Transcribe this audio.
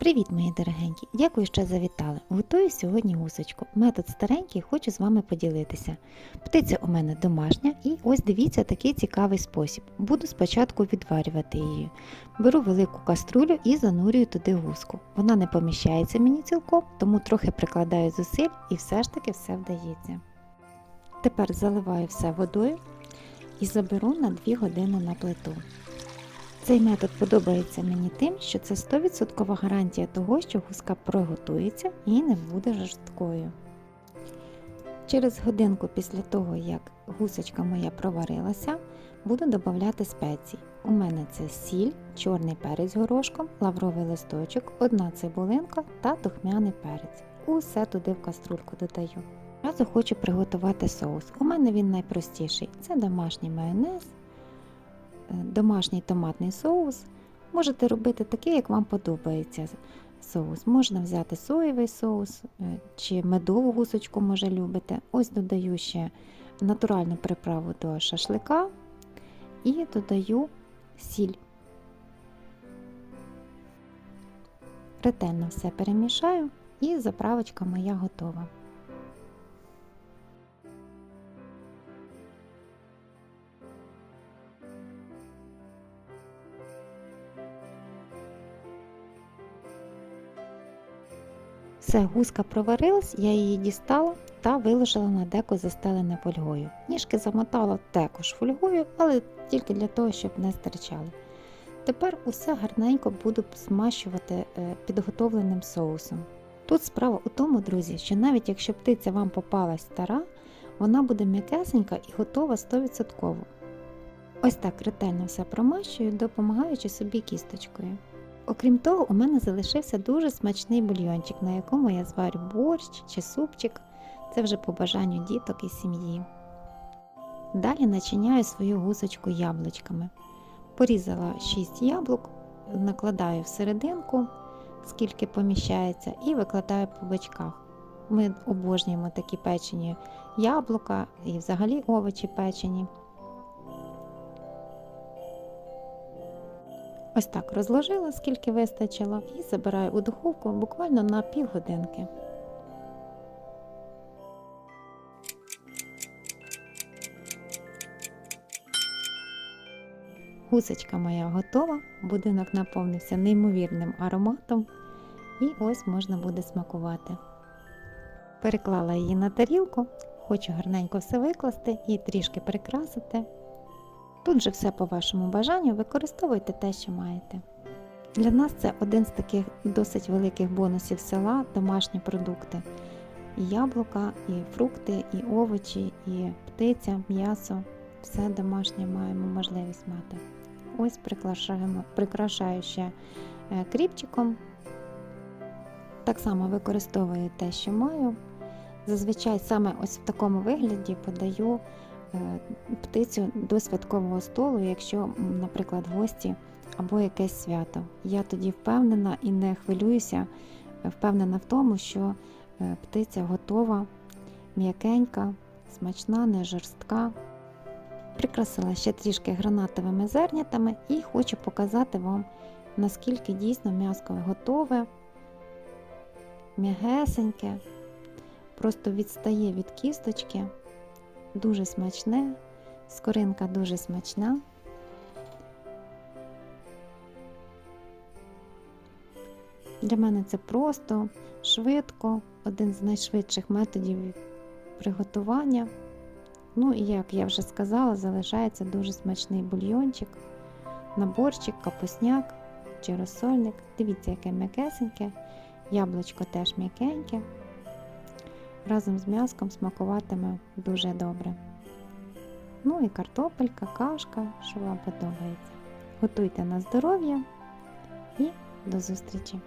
Привіт, мої дорогенькі! Дякую, що завітали. Готую сьогодні гусочку. Метод старенький, хочу з вами поділитися. Птиця у мене домашня і ось дивіться такий цікавий спосіб. Буду спочатку відварювати її. Беру велику каструлю і занурюю туди гуску. Вона не поміщається мені цілком, тому трохи прикладаю зусиль і все ж таки все вдається. Тепер заливаю все водою і заберу на 2 години на плиту. Цей метод подобається мені тим, що це 100% гарантія того, що гуска приготується і не буде жорсткою. Через годинку після того, як гусочка моя проварилася, буду додавати спеції. У мене це сіль, чорний перець горошком, лавровий листочок, 1 цибулинка та духмяний перець. Усе туди в каструльку додаю. Одразу хочу приготувати соус. У мене він найпростіший. Це домашній майонез. Домашній томатний соус. Можете робити такий, як вам подобається соус. Можна взяти соєвий соус чи медову гусочку, може любите. Ось додаю ще натуральну приправу до шашлика і додаю сіль. Ретельно все перемішаю і заправочка моя готова. Все, гуска проварилась, я її дістала та виложила на деко застелене фольгою. Ніжки замотала також фольгою, але тільки для того, щоб не стирчали. Тепер усе гарненько буду змащувати підготовленим соусом. Тут справа у тому, друзі, що навіть якщо птиця вам попалась стара, вона буде м'якесенька і готова 100%. Ось так ретельно все промащую, допомагаючи собі кісточкою. Окрім того, у мене залишився дуже смачний бульйончик, на якому я зварю борщ чи супчик. Це вже по бажанню діток і сім'ї. Далі начиняю свою гусочку яблучками. Порізала 6 яблук, накладаю всерединку, скільки поміщається, і викладаю по бочках. Ми обожнюємо такі печені яблука і взагалі овочі печені. Ось так розложила, скільки вистачило, і забираю у духовку буквально на півгодинки. Гусочка моя готова, будинок наповнився неймовірним ароматом і ось можна буде смакувати. Переклала її на тарілку, хочу гарненько все викласти і трішки прикрасити. Тут же все по вашому бажанню, використовуйте те, що маєте. Для нас це один з таких досить великих бонусів села – домашні продукти. І яблука, і фрукти, і овочі, і птиця, м'ясо – все домашнє маємо можливість мати. Ось прикрашаю ще кріпчиком. Так само використовую те, що маю. Зазвичай саме ось в такому вигляді подаю птицю до святкового столу, якщо, наприклад, гості або якесь свято. Я тоді впевнена і не хвилююся, впевнена в тому, що птиця готова, м'якенька, смачна, не жорстка. Прикрасила ще трішки гранатовими зернятами і хочу показати вам, наскільки дійсно м'яско готове, м'ягесеньке, просто відстає від кісточки. Дуже смачне, скоринка дуже смачна. Для мене це просто, швидко, один з найшвидших методів приготування. Ну і, як я вже сказала, залишається дуже смачний бульйончик, на борщик, капусняк чи розсольник. Дивіться, яке м'якесеньке, яблучко теж м'якеньке. Разом з м'яском смакуватиме дуже добре. Ну і картопелька, кашка, що вам подобається. Готуйте на здоров'я і до зустрічі!